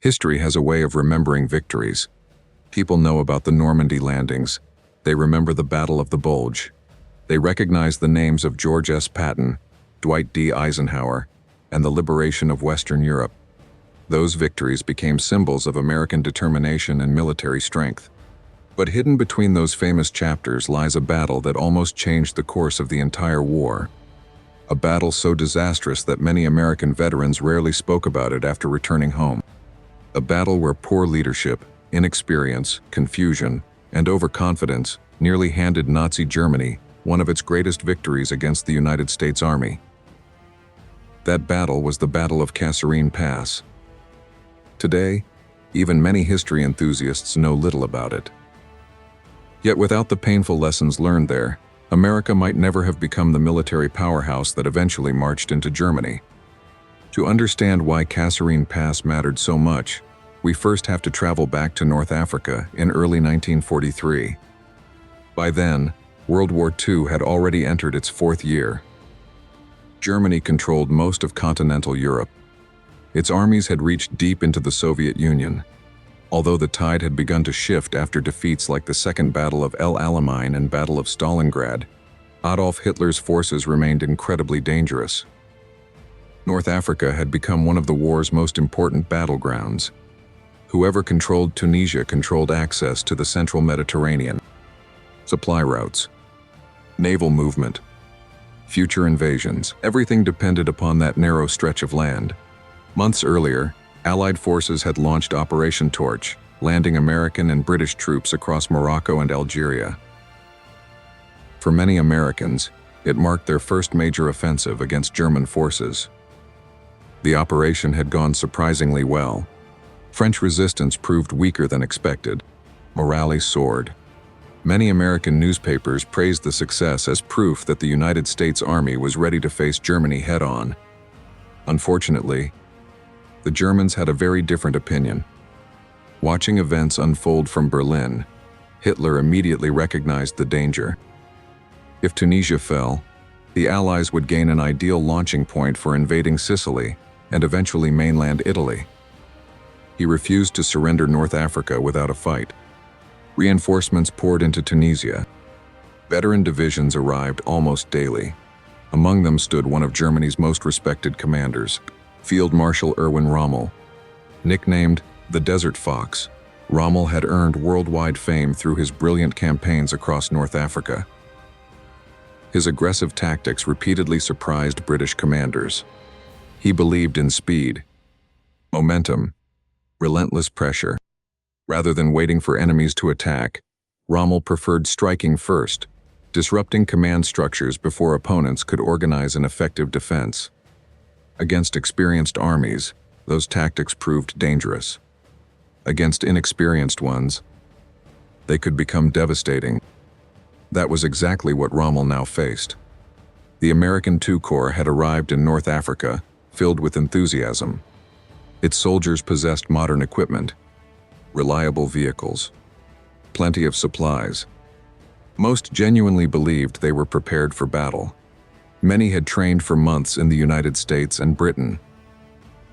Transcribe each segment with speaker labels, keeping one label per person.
Speaker 1: History has a way of remembering victories. People know about the Normandy landings. They remember the Battle of the Bulge. They recognize the names of George S. Patton, Dwight D. Eisenhower, and the liberation of Western Europe. Those victories became symbols of American determination and military strength. But hidden between those famous chapters lies a battle that almost changed the course of the entire war. A battle so disastrous that many American veterans rarely spoke about it after returning home. A battle where poor leadership, inexperience, confusion, and overconfidence nearly handed Nazi Germany one of its greatest victories against the United States Army. That battle was the Battle of Kasserine Pass. Today, even many history enthusiasts know little about it. Yet without the painful lessons learned there, America might never have become the military powerhouse that eventually marched into Germany. To understand why Kasserine Pass mattered so much, we first have to travel back to North Africa in early 1943. By then, World War II had already entered its fourth year. Germany controlled most of continental Europe. Its armies had reached deep into the Soviet Union. Although the tide had begun to shift after defeats like the Second Battle of El Alamein and Battle of Stalingrad, Adolf Hitler's forces remained incredibly dangerous. North Africa had become one of the war's most important battlegrounds. Whoever controlled Tunisia controlled access to the central Mediterranean, supply routes, naval movement, future invasions. Everything depended upon that narrow stretch of land. Months earlier, Allied forces had launched Operation Torch, landing American and British troops across Morocco and Algeria. For many Americans, it marked their first major offensive against German forces. The operation had gone surprisingly well. French resistance proved weaker than expected. Morale soared. Many American newspapers praised the success as proof that the United States Army was ready to face Germany head-on. Unfortunately, the Germans had a very different opinion. Watching events unfold from Berlin, Hitler immediately recognized the danger. If Tunisia fell, the Allies would gain an ideal launching point for invading Sicily and eventually mainland Italy. He refused to surrender North Africa without a fight. Reinforcements poured into Tunisia. Veteran divisions arrived almost daily. Among them stood one of Germany's most respected commanders, Field Marshal Erwin Rommel. Nicknamed the Desert Fox, Rommel had earned worldwide fame through his brilliant campaigns across North Africa. His aggressive tactics repeatedly surprised British commanders. He believed in speed, momentum, relentless pressure. Rather than waiting for enemies to attack, Rommel preferred striking first, disrupting command structures before opponents could organize an effective defense. Against experienced armies, those tactics proved dangerous. Against inexperienced ones, they could become devastating. That was exactly what Rommel now faced. The American II Corps had arrived in North Africa, filled with enthusiasm. Its soldiers possessed modern equipment, reliable vehicles, plenty of supplies. Most genuinely believed they were prepared for battle. Many had trained for months in the United States and Britain.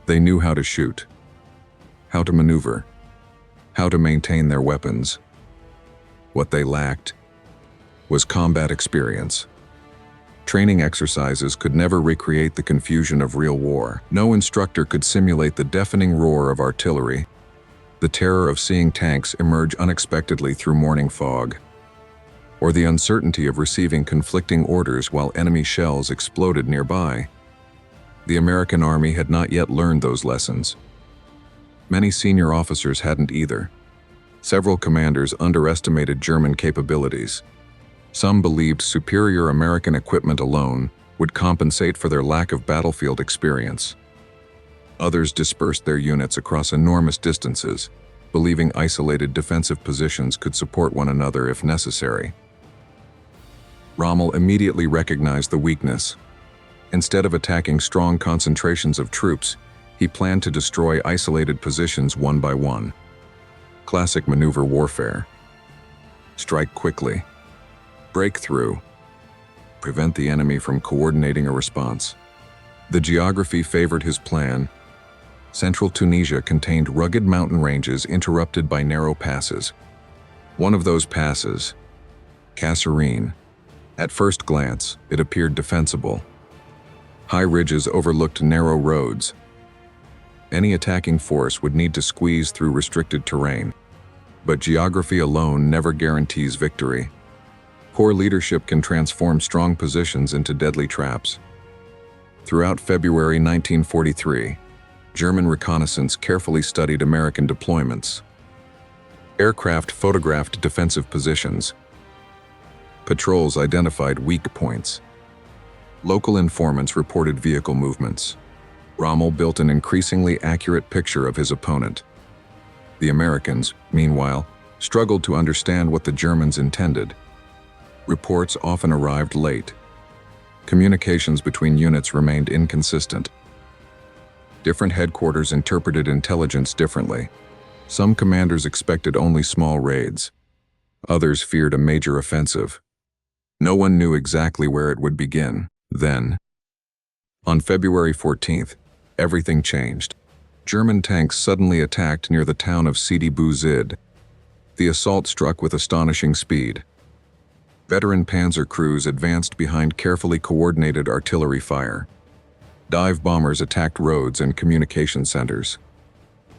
Speaker 1: They knew how to shoot, how to maneuver, how to maintain their weapons. What they lacked was combat experience. Training exercises could never recreate the confusion of real war. No instructor could simulate the deafening roar of artillery, the terror of seeing tanks emerge unexpectedly through morning fog, or the uncertainty of receiving conflicting orders while enemy shells exploded nearby. The American Army had not yet learned those lessons. Many senior officers hadn't either. Several commanders underestimated German capabilities. Some believed superior American equipment alone would compensate for their lack of battlefield experience. Others dispersed their units across enormous distances, believing isolated defensive positions could support one another if necessary. Rommel immediately recognized the weakness. Instead of attacking strong concentrations of troops, he planned to destroy isolated positions one by one. Classic maneuver warfare. Strike quickly. Break through. Prevent the enemy from coordinating a response. The geography favored his plan. Central Tunisia contained rugged mountain ranges interrupted by narrow passes. One of those passes, Kasserine. At first glance, it appeared defensible. High ridges overlooked narrow roads. Any attacking force would need to squeeze through restricted terrain. But geography alone never guarantees victory. Poor leadership can transform strong positions into deadly traps. Throughout February 1943, German reconnaissance carefully studied American deployments. Aircraft photographed defensive positions. Patrols identified weak points. Local informants reported vehicle movements. Rommel built an increasingly accurate picture of his opponent. The Americans, meanwhile, struggled to understand what the Germans intended. Reports often arrived late. Communications between units remained inconsistent. Different headquarters interpreted intelligence differently. Some commanders expected only small raids. Others feared a major offensive. No one knew exactly where it would begin. Then, on February 14th, everything changed. German tanks suddenly attacked near the town of Sidi Bouzid. The assault struck with astonishing speed. Veteran panzer crews advanced behind carefully coordinated artillery fire. Dive bombers attacked roads and communication centers.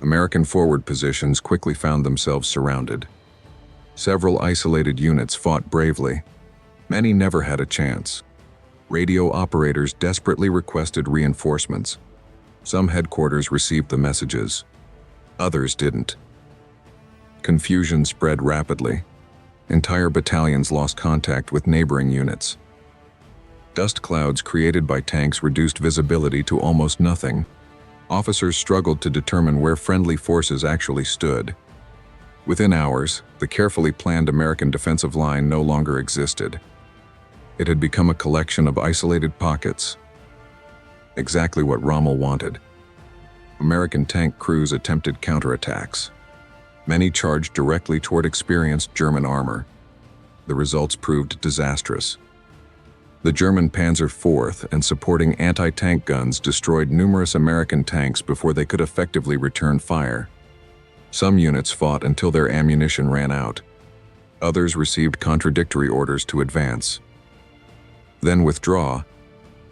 Speaker 1: American forward positions quickly found themselves surrounded. Several isolated units fought bravely. Many never had a chance. Radio operators desperately requested reinforcements. Some headquarters received the messages. Others didn't. Confusion spread rapidly. Entire battalions lost contact with neighboring units. Dust clouds created by tanks reduced visibility to almost nothing. Officers struggled to determine where friendly forces actually stood. Within hours, the carefully planned American defensive line no longer existed. It had become a collection of isolated pockets. Exactly what Rommel wanted. American tank crews attempted counterattacks. Many charged directly toward experienced German armor. The results proved disastrous. The German Panzer IV and supporting anti-tank guns destroyed numerous American tanks before they could effectively return fire. Some units fought until their ammunition ran out. Others received contradictory orders to advance. Then withdraw,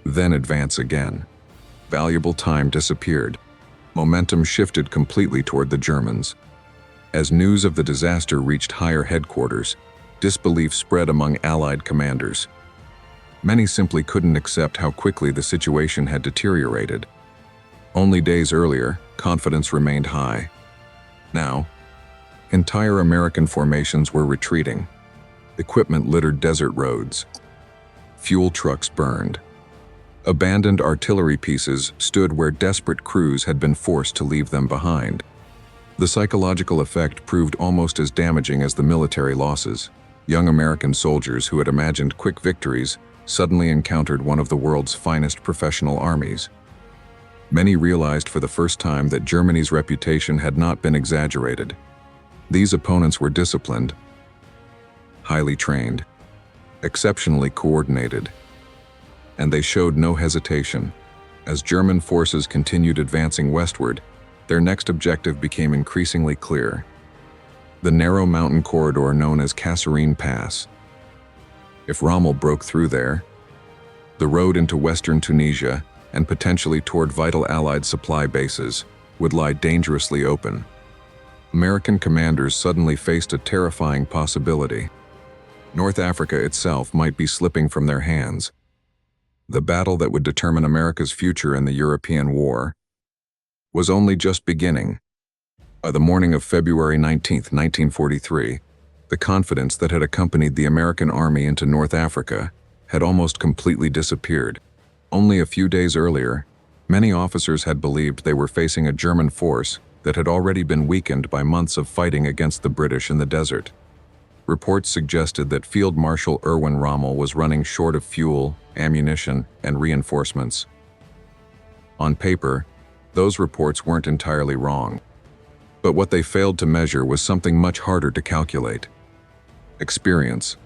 Speaker 1: then advance again. Valuable time disappeared. Momentum shifted completely toward the Germans. As news of the disaster reached higher headquarters, disbelief spread among Allied commanders. Many simply couldn't accept how quickly the situation had deteriorated. Only days earlier, confidence remained high. Now, entire American formations were retreating. Equipment littered desert roads. Fuel trucks burned. Abandoned artillery pieces stood where desperate crews had been forced to leave them behind. The psychological effect proved almost as damaging as the military losses. Young American soldiers who had imagined quick victories suddenly encountered one of the world's finest professional armies. Many realized for the first time that Germany's reputation had not been exaggerated. These opponents were disciplined, highly trained, exceptionally coordinated, and they showed no hesitation. As German forces continued advancing westward, their next objective became increasingly clear: the narrow mountain corridor known as Kasserine Pass. If Rommel broke through there, the road into western Tunisia and potentially toward vital Allied supply bases would lie dangerously open. American commanders suddenly faced a terrifying possibility. North Africa itself might be slipping from their hands. The battle that would determine America's future in the European war was only just beginning. By the morning of February 19, 1943, the confidence that had accompanied the American army into North Africa had almost completely disappeared. Only a few days earlier, many officers had believed they were facing a German force that had already been weakened by months of fighting against the British in the desert. Reports suggested that Field Marshal Erwin Rommel was running short of fuel, ammunition, and reinforcements. On paper, those reports weren't entirely wrong. But what they failed to measure was something much harder to calculate: experience.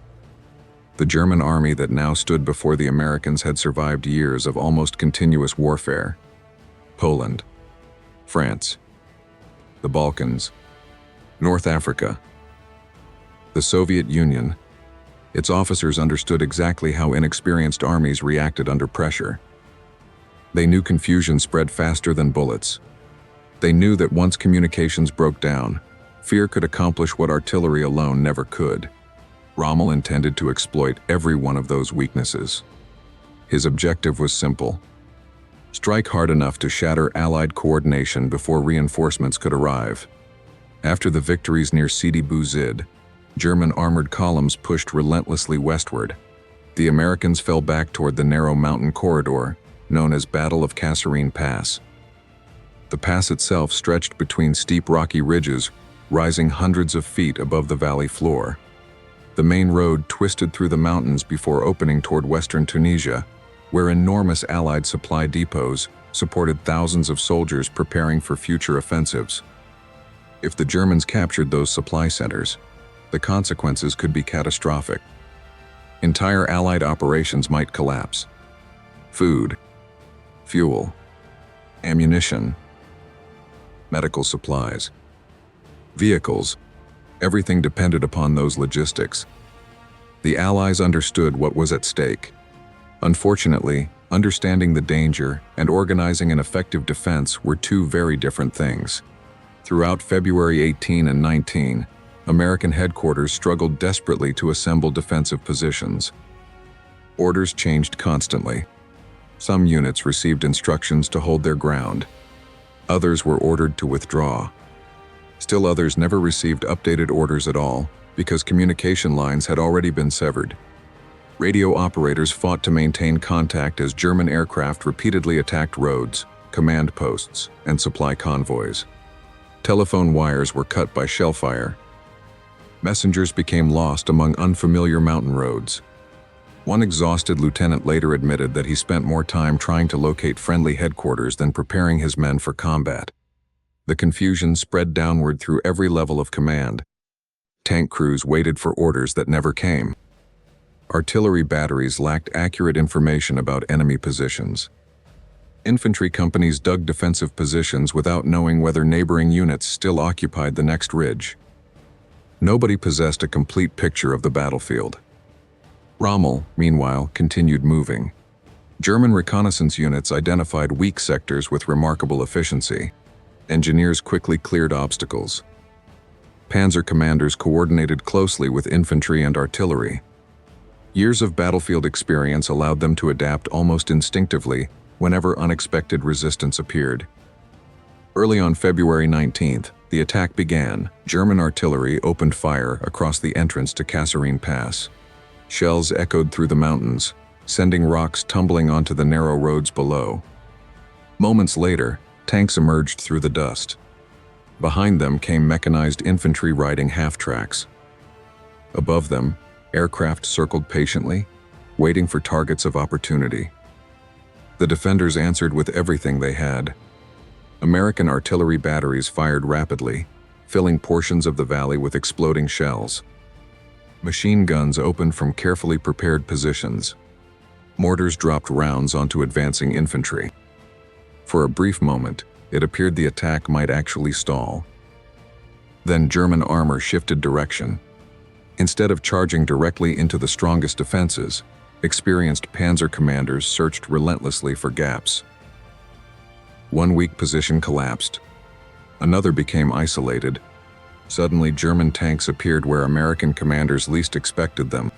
Speaker 1: The German army that now stood before the Americans had survived years of almost continuous warfare. Poland, France, the Balkans, North Africa, the Soviet Union. Its officers understood exactly how inexperienced armies reacted under pressure. They knew confusion spread faster than bullets. They knew that once communications broke down, fear could accomplish what artillery alone never could. Rommel intended to exploit every one of those weaknesses. His objective was simple: strike hard enough to shatter Allied coordination before reinforcements could arrive. After the victories near Sidi Bouzid, German armored columns pushed relentlessly westward. The Americans fell back toward the narrow mountain corridor, known as Battle of Kasserine Pass. The pass itself stretched between steep rocky ridges, rising hundreds of feet above the valley floor. The main road twisted through the mountains before opening toward western Tunisia, where enormous Allied supply depots supported thousands of soldiers preparing for future offensives. If the Germans captured those supply centers, the consequences could be catastrophic. Entire Allied operations might collapse. Food, fuel, ammunition, medical supplies, vehicles, everything depended upon those logistics. The Allies understood what was at stake. Unfortunately, understanding the danger and organizing an effective defense were two very different things. Throughout February 18 and 19, American headquarters struggled desperately to assemble defensive positions. Orders changed constantly. Some units received instructions to hold their ground. Others were ordered to withdraw. Still others never received updated orders at all because communication lines had already been severed. Radio operators fought to maintain contact as German aircraft repeatedly attacked roads, command posts, and supply convoys. Telephone wires were cut by shell fire. Messengers became lost among unfamiliar mountain roads. One exhausted lieutenant later admitted that he spent more time trying to locate friendly headquarters than preparing his men for combat. The confusion spread downward through every level of command. Tank crews waited for orders that never came. Artillery batteries lacked accurate information about enemy positions. Infantry companies dug defensive positions without knowing whether neighboring units still occupied the next ridge. Nobody possessed a complete picture of the battlefield. Rommel, meanwhile, continued moving. German reconnaissance units identified weak sectors with remarkable efficiency. Engineers quickly cleared obstacles. Panzer commanders coordinated closely with infantry and artillery. Years of battlefield experience allowed them to adapt almost instinctively whenever unexpected resistance appeared. Early on February 19th, the attack began. German artillery opened fire across the entrance to Kasserine Pass. Shells echoed through the mountains, sending rocks tumbling onto the narrow roads below. Moments later, tanks emerged through the dust. Behind them came mechanized infantry riding half-tracks. Above them, aircraft circled patiently, waiting for targets of opportunity. The defenders answered with everything they had. American artillery batteries fired rapidly, filling portions of the valley with exploding shells. Machine guns opened from carefully prepared positions. Mortars dropped rounds onto advancing infantry. For a brief moment, it appeared the attack might actually stall. Then German armor shifted direction. Instead of charging directly into the strongest defenses, experienced panzer commanders searched relentlessly for gaps. One weak position collapsed. Another became isolated. Suddenly, German tanks appeared where American commanders least expected them.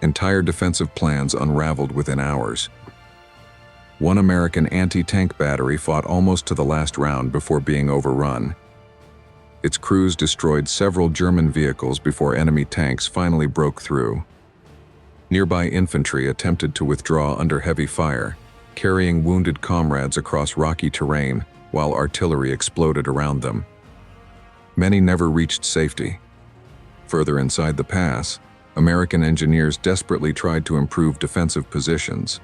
Speaker 1: Entire defensive plans unraveled within hours. One American anti-tank battery fought almost to the last round before being overrun. Its crews destroyed several German vehicles before enemy tanks finally broke through. Nearby infantry attempted to withdraw under heavy fire, carrying wounded comrades across rocky terrain while artillery exploded around them. Many never reached safety. Further inside the pass, American engineers desperately tried to improve defensive positions.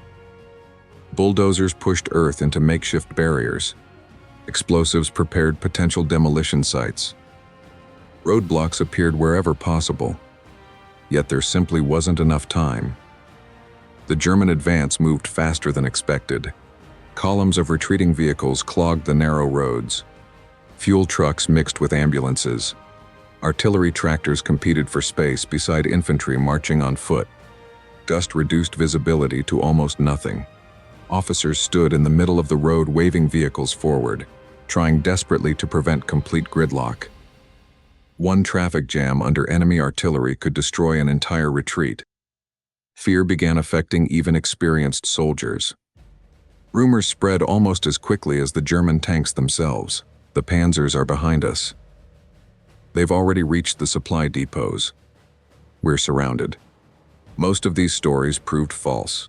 Speaker 1: Bulldozers pushed earth into makeshift barriers. Explosives prepared potential demolition sites. Roadblocks appeared wherever possible. Yet there simply wasn't enough time. The German advance moved faster than expected. Columns of retreating vehicles clogged the narrow roads. Fuel trucks mixed with ambulances. Artillery tractors competed for space beside infantry marching on foot. Dust reduced visibility to almost nothing. Officers stood in the middle of the road waving vehicles forward, trying desperately to prevent complete gridlock. One traffic jam under enemy artillery could destroy an entire retreat. Fear began affecting even experienced soldiers. Rumors spread almost as quickly as the German tanks themselves. The panzers are behind us. They've already reached the supply depots. We're surrounded. Most of these stories proved false.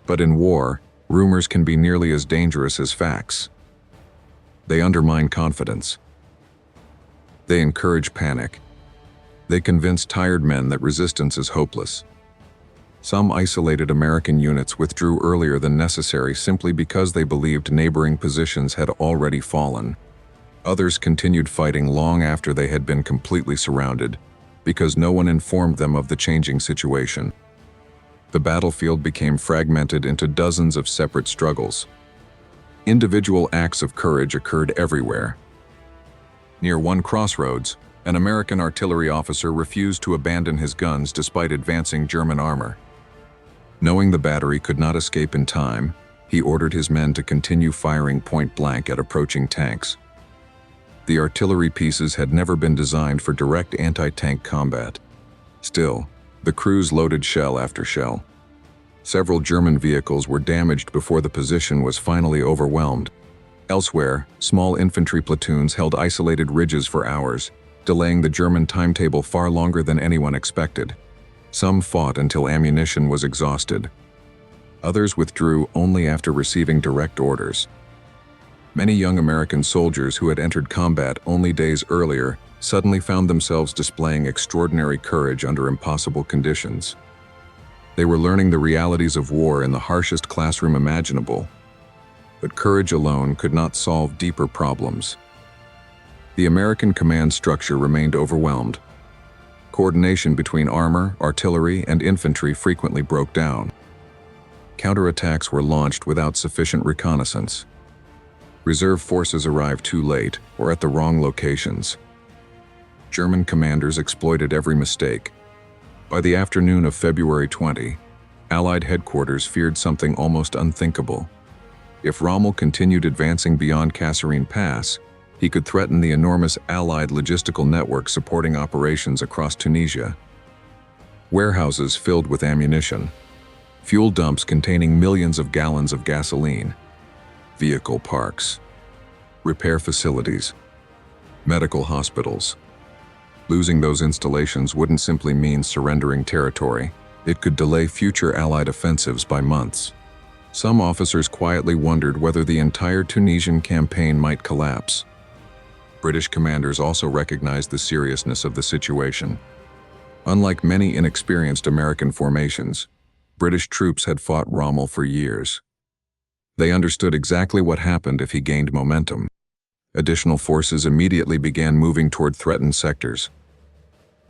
Speaker 1: But in war, rumors can be nearly as dangerous as facts. They undermine confidence. They encourage panic. They convince tired men that resistance is hopeless. Some isolated American units withdrew earlier than necessary simply because they believed neighboring positions had already fallen. Others continued fighting long after they had been completely surrounded, because no one informed them of the changing situation. The battlefield became fragmented into dozens of separate struggles. Individual acts of courage occurred everywhere. Near one crossroads, an American artillery officer refused to abandon his guns despite advancing German armor. Knowing the battery could not escape in time, he ordered his men to continue firing point blank at approaching tanks. The artillery pieces had never been designed for direct anti-tank combat. Still, the crews loaded shell after shell. Several German vehicles were damaged before the position was finally overwhelmed. Elsewhere, small infantry platoons held isolated ridges for hours, delaying the German timetable far longer than anyone expected. Some fought until ammunition was exhausted. Others withdrew only after receiving direct orders. Many young American soldiers who had entered combat only days earlier suddenly found themselves displaying extraordinary courage under impossible conditions. They were learning the realities of war in the harshest classroom imaginable. But courage alone could not solve deeper problems. The American command structure remained overwhelmed. Coordination between armor, artillery, and infantry frequently broke down. Counterattacks were launched without sufficient reconnaissance. Reserve forces arrived too late or at the wrong locations. German commanders exploited every mistake. By the afternoon of February 20, Allied headquarters feared something almost unthinkable. If Rommel continued advancing beyond Kasserine Pass, he could threaten the enormous Allied logistical network supporting operations across Tunisia. Warehouses filled with ammunition, fuel dumps containing millions of gallons of gasoline, vehicle parks, repair facilities, medical hospitals. Losing those installations wouldn't simply mean surrendering territory. It could delay future Allied offensives by months. Some officers quietly wondered whether the entire Tunisian campaign might collapse. British commanders also recognized the seriousness of the situation. Unlike many inexperienced American formations, British troops had fought Rommel for years. They understood exactly what happened if he gained momentum. Additional forces immediately began moving toward threatened sectors.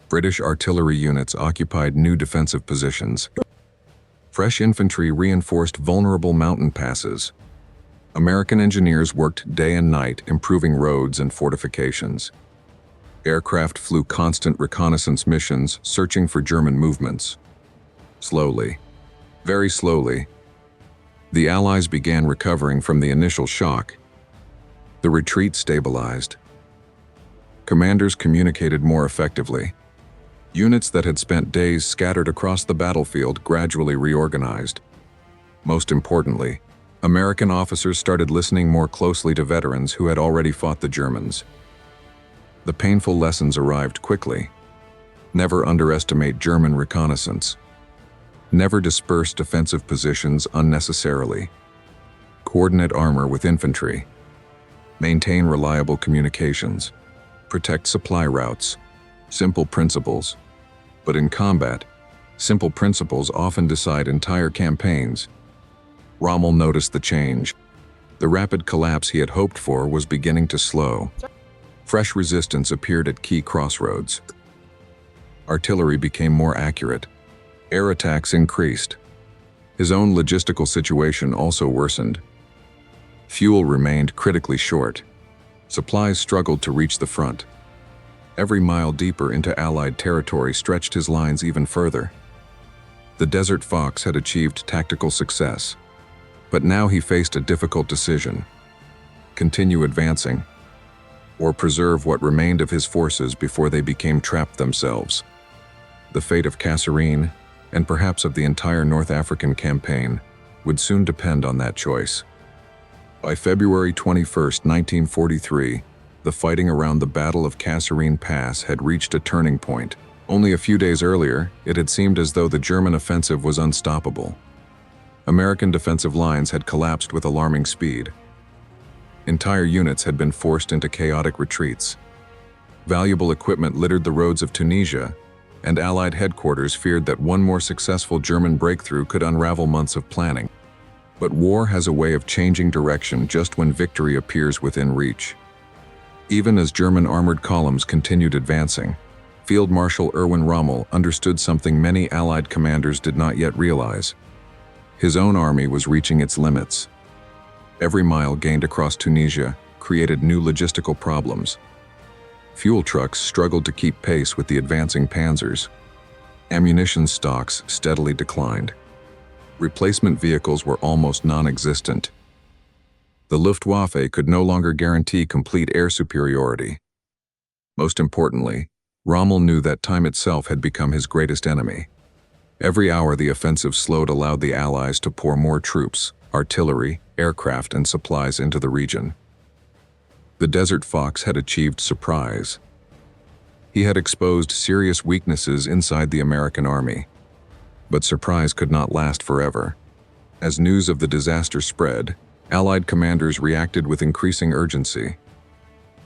Speaker 1: British artillery units occupied new defensive positions. Fresh infantry reinforced vulnerable mountain passes. American engineers worked day and night improving roads and fortifications. Aircraft flew constant reconnaissance missions searching for German movements. Slowly, very slowly, the Allies began recovering from the initial shock. The retreat stabilized. Commanders communicated more effectively. Units that had spent days scattered across the battlefield gradually reorganized. Most importantly, American officers started listening more closely to veterans who had already fought the Germans. The painful lessons arrived quickly. Never underestimate German reconnaissance. Never disperse defensive positions unnecessarily. Coordinate armor with infantry. Maintain reliable communications. Protect supply routes. Simple principles. But in combat, simple principles often decide entire campaigns. Rommel noticed the change. The rapid collapse he had hoped for was beginning to slow. Fresh resistance appeared at key crossroads. Artillery became more accurate. Air attacks increased. His own logistical situation also worsened. Fuel remained critically short. Supplies struggled to reach the front. Every mile deeper into Allied territory stretched his lines even further. The Desert Fox had achieved tactical success, but now he faced a difficult decision: continue advancing, or preserve what remained of his forces before they became trapped themselves. The fate of Kasserine, and perhaps of the entire North African campaign, would soon depend on that choice. By February 21, 1943, the fighting around the Battle of Kasserine Pass had reached a turning point. Only a few days earlier, it had seemed as though the German offensive was unstoppable. American defensive lines had collapsed with alarming speed. Entire units had been forced into chaotic retreats. Valuable equipment littered the roads of Tunisia, and Allied headquarters feared that one more successful German breakthrough could unravel months of planning. But war has a way of changing direction just when victory appears within reach. Even as German armored columns continued advancing, Field Marshal Erwin Rommel understood something many Allied commanders did not yet realize. His own army was reaching its limits. Every mile gained across Tunisia created new logistical problems. Fuel trucks struggled to keep pace with the advancing panzers. Ammunition stocks steadily declined. Replacement vehicles were almost non-existent. The Luftwaffe could no longer guarantee complete air superiority. Most importantly, Rommel knew that time itself had become his greatest enemy. Every hour the offensive slowed allowed the Allies to pour more troops, artillery, aircraft, and supplies into the region. The Desert Fox had achieved surprise. He had exposed serious weaknesses inside the American army. But surprise could not last forever. As news of the disaster spread, Allied commanders reacted with increasing urgency.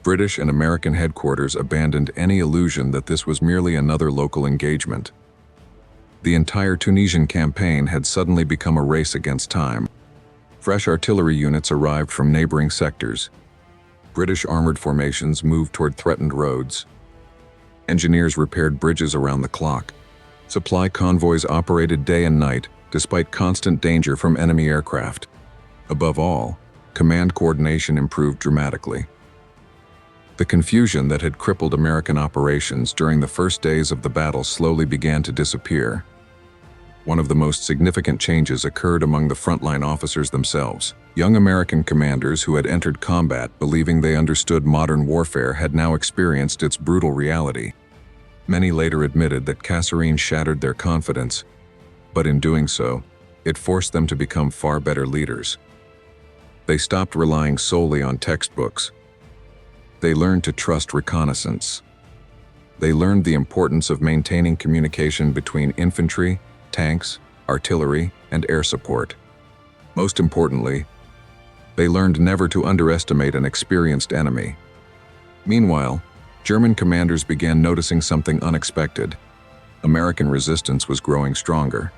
Speaker 1: British and American headquarters abandoned any illusion that this was merely another local engagement. The entire Tunisian campaign had suddenly become a race against time. Fresh artillery units arrived from neighboring sectors. British armored formations moved toward threatened roads. Engineers repaired bridges around the clock. Supply convoys operated day and night, despite constant danger from enemy aircraft. Above all, command coordination improved dramatically. The confusion that had crippled American operations during the first days of the battle slowly began to disappear. One of the most significant changes occurred among the frontline officers themselves. Young American commanders who had entered combat believing they understood modern warfare had now experienced its brutal reality. Many later admitted that Kasserine shattered their confidence, but in doing so, it forced them to become far better leaders. They stopped relying solely on textbooks. They learned to trust reconnaissance. They learned the importance of maintaining communication between infantry, tanks, artillery, and air support. Most importantly, they learned never to underestimate an experienced enemy. Meanwhile, German commanders began noticing something unexpected. American resistance was growing stronger.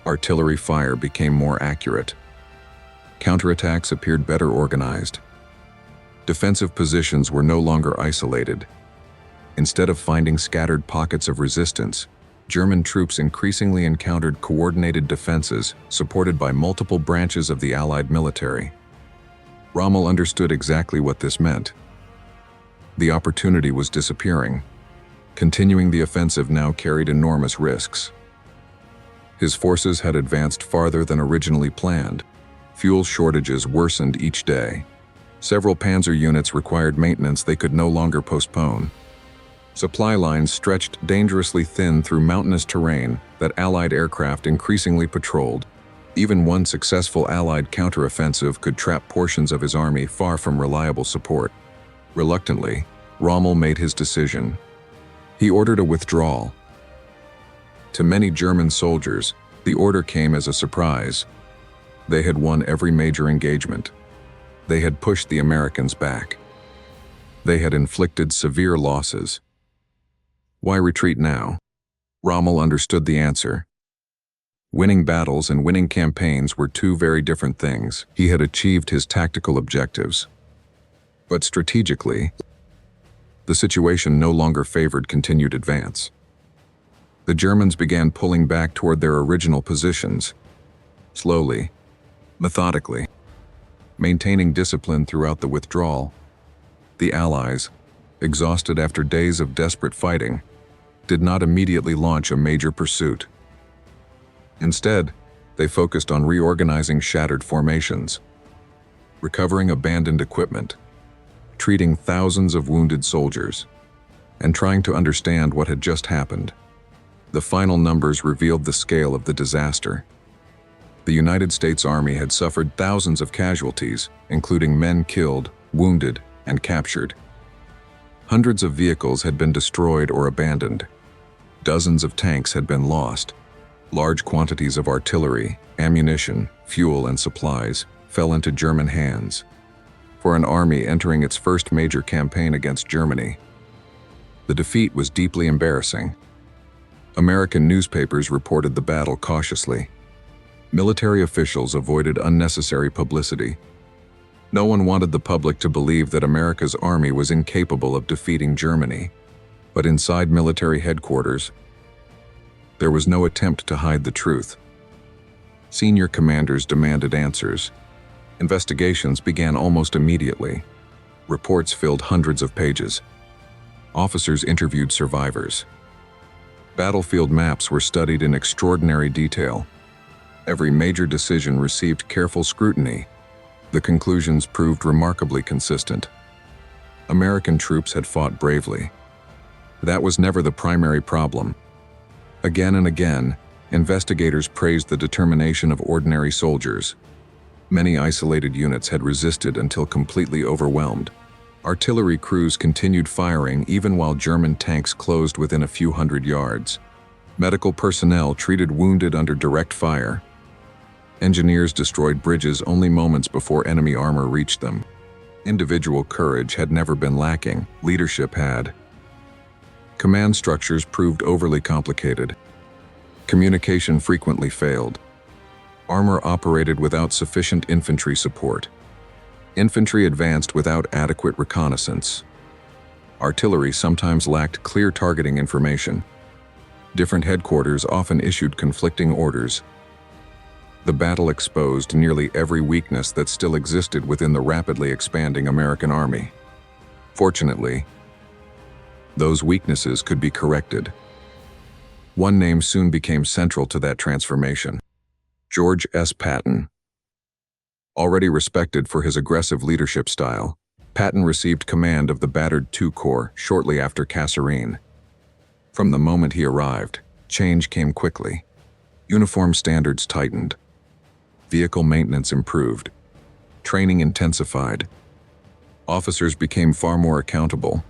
Speaker 1: Artillery fire became more accurate. Counterattacks appeared better organized. Defensive positions were no longer isolated. Instead of finding scattered pockets of resistance, German troops increasingly encountered coordinated defenses supported by multiple branches of the Allied military. Rommel understood exactly what this meant. The opportunity was disappearing. Continuing the offensive now carried enormous risks. His forces had advanced farther than originally planned. Fuel shortages worsened each day. Several panzer units required maintenance they could no longer postpone. Supply lines stretched dangerously thin through mountainous terrain that Allied aircraft increasingly patrolled. Even one successful Allied counteroffensive could trap portions of his army far from reliable support. Reluctantly, Rommel made his decision. He ordered a withdrawal. To many German soldiers, the order came as a surprise. They had won every major engagement. They had pushed the Americans back. They had inflicted severe losses. Why retreat now? Rommel understood the answer. Winning battles and winning campaigns were two very different things. He had achieved his tactical objectives. But strategically, the situation no longer favored continued advance. The Germans began pulling back toward their original positions. Slowly, methodically, maintaining discipline throughout the withdrawal. The Allies, exhausted after days of desperate fighting, did not immediately launch a major pursuit. Instead, they focused on reorganizing shattered formations, recovering abandoned equipment, treating thousands of wounded soldiers, and trying to understand what had just happened. The final numbers revealed the scale of the disaster. The United States Army had suffered thousands of casualties, including men killed, wounded, and captured. Hundreds of vehicles had been destroyed or abandoned. Dozens of tanks had been lost. Large quantities of artillery, ammunition, fuel, and supplies fell into German hands. For an army entering its first major campaign against Germany, the defeat was deeply embarrassing. American newspapers reported the battle cautiously. Military officials avoided unnecessary publicity. No one wanted the public to believe that America's army was incapable of defeating Germany. But inside military headquarters, there was no attempt to hide the truth. Senior commanders demanded answers. Investigations began almost immediately. Reports filled hundreds of pages. Officers interviewed survivors. Battlefield maps were studied in extraordinary detail. Every major decision received careful scrutiny. The conclusions proved remarkably consistent. American troops had fought bravely. That was never the primary problem. Again and again, investigators praised the determination of ordinary soldiers. Many isolated units had resisted until completely overwhelmed. Artillery crews continued firing even while German tanks closed within a few hundred yards. Medical personnel treated wounded under direct fire. Engineers destroyed bridges only moments before enemy armor reached them. Individual courage had never been lacking, leadership had. Command structures proved overly complicated. Communication frequently failed. Armor operated without sufficient infantry support. Infantry advanced without adequate reconnaissance. Artillery sometimes lacked clear targeting information. Different headquarters often issued conflicting orders. The battle exposed nearly every weakness that still existed within the rapidly expanding American army. Fortunately, those weaknesses could be corrected. One name soon became central to that transformation: George S. Patton. Already respected for his aggressive leadership style, Patton received command of the battered II Corps shortly after Kasserine. From the moment he arrived, change came quickly. Uniform standards tightened. Vehicle maintenance improved. Training intensified. Officers became far more accountable.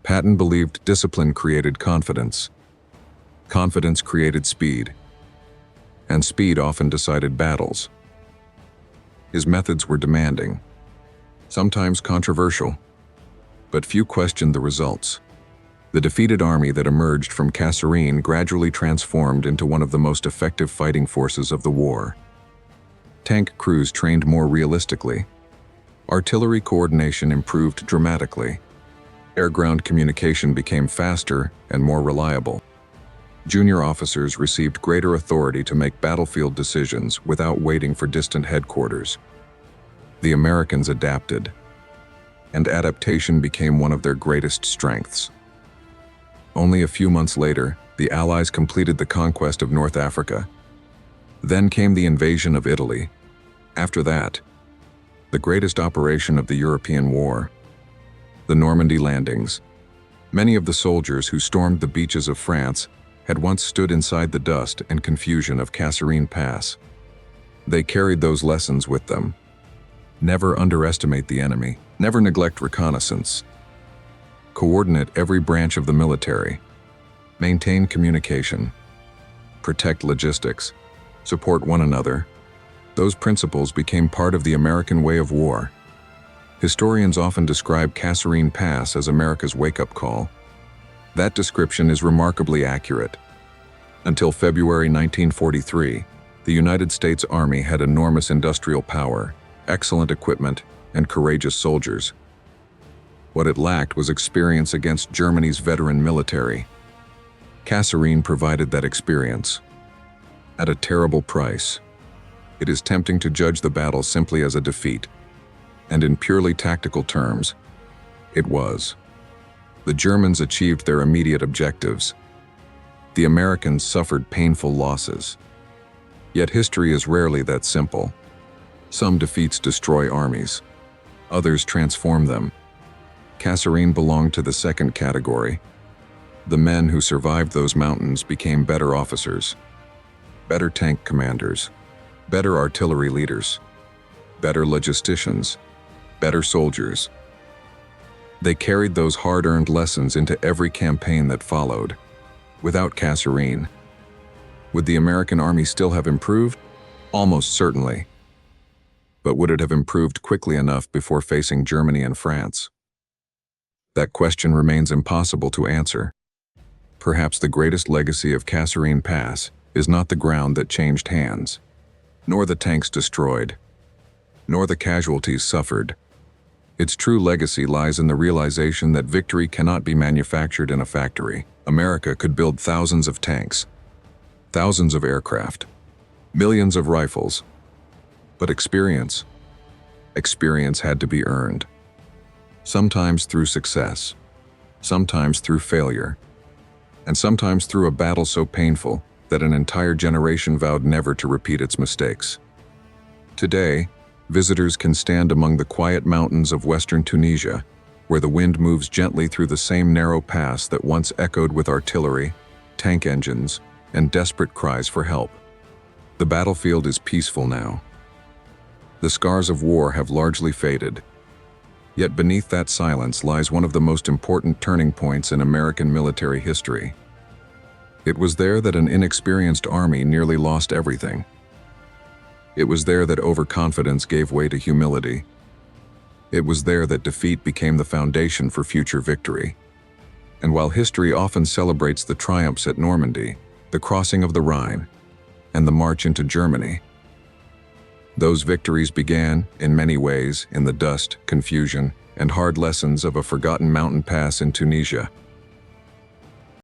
Speaker 1: Patton believed discipline created confidence. Confidence created speed. And speed often decided battles. His methods were demanding, sometimes controversial, but few questioned the results. The defeated army that emerged from Kasserine gradually transformed into one of the most effective fighting forces of the war. Tank crews trained more realistically. Artillery coordination improved dramatically. Air-ground communication became faster and more reliable. Junior officers received greater authority to make battlefield decisions without waiting for distant headquarters. The Americans adapted, and adaptation became one of their greatest strengths. Only a few months later, the Allies completed the conquest of North Africa. Then came the invasion of Italy. After that, the greatest operation of the European War, the Normandy landings. Many of the soldiers who stormed the beaches of France had once stood inside the dust and confusion of Kasserine Pass. They carried those lessons with them. Never underestimate the enemy. Never neglect reconnaissance. Coordinate every branch of the military. Maintain communication. Protect logistics. Support one another. Those principles became part of the American way of war. Historians often describe Kasserine Pass as America's wake-up call. That description is remarkably accurate. Until February 1943, the United States Army had enormous industrial power, excellent equipment, and courageous soldiers. What it lacked was experience against Germany's veteran military. Kasserine provided that experience. At a terrible price. It is tempting to judge the battle simply as a defeat. And in purely tactical terms, It was. The Germans achieved their immediate objectives. The Americans suffered painful losses. Yet history is rarely that simple. Some defeats destroy armies. Others transform them. Kasserine belonged to the second category. The men who survived those mountains became better officers, better tank commanders, better artillery leaders, better logisticians, better soldiers. They carried those hard-earned lessons into every campaign that followed. Without Kasserine, would the American army still have improved? Almost certainly. But would it have improved quickly enough before facing Germany and France? That question remains impossible to answer. Perhaps the greatest legacy of Kasserine Pass is not the ground that changed hands, nor the tanks destroyed, nor the casualties suffered. Its true legacy lies in the realization that victory cannot be manufactured in a factory. America could build thousands of tanks, thousands of aircraft, millions of rifles. But experience had to be earned. Sometimes through success, sometimes through failure, and sometimes through a battle so painful that an entire generation vowed never to repeat its mistakes. Today, visitors can stand among the quiet mountains of western Tunisia, where the wind moves gently through the same narrow pass that once echoed with artillery, tank engines, and desperate cries for help. The battlefield is peaceful now. The scars of war have largely faded. Yet beneath that silence lies one of the most important turning points in American military history. It was there that an inexperienced army nearly lost everything. It was there that overconfidence gave way to humility. It was there that defeat became the foundation for future victory. And while history often celebrates the triumphs at Normandy, the crossing of the Rhine, and the march into Germany, those victories began, in many ways, in the dust, confusion, and hard lessons of a forgotten mountain pass in Tunisia.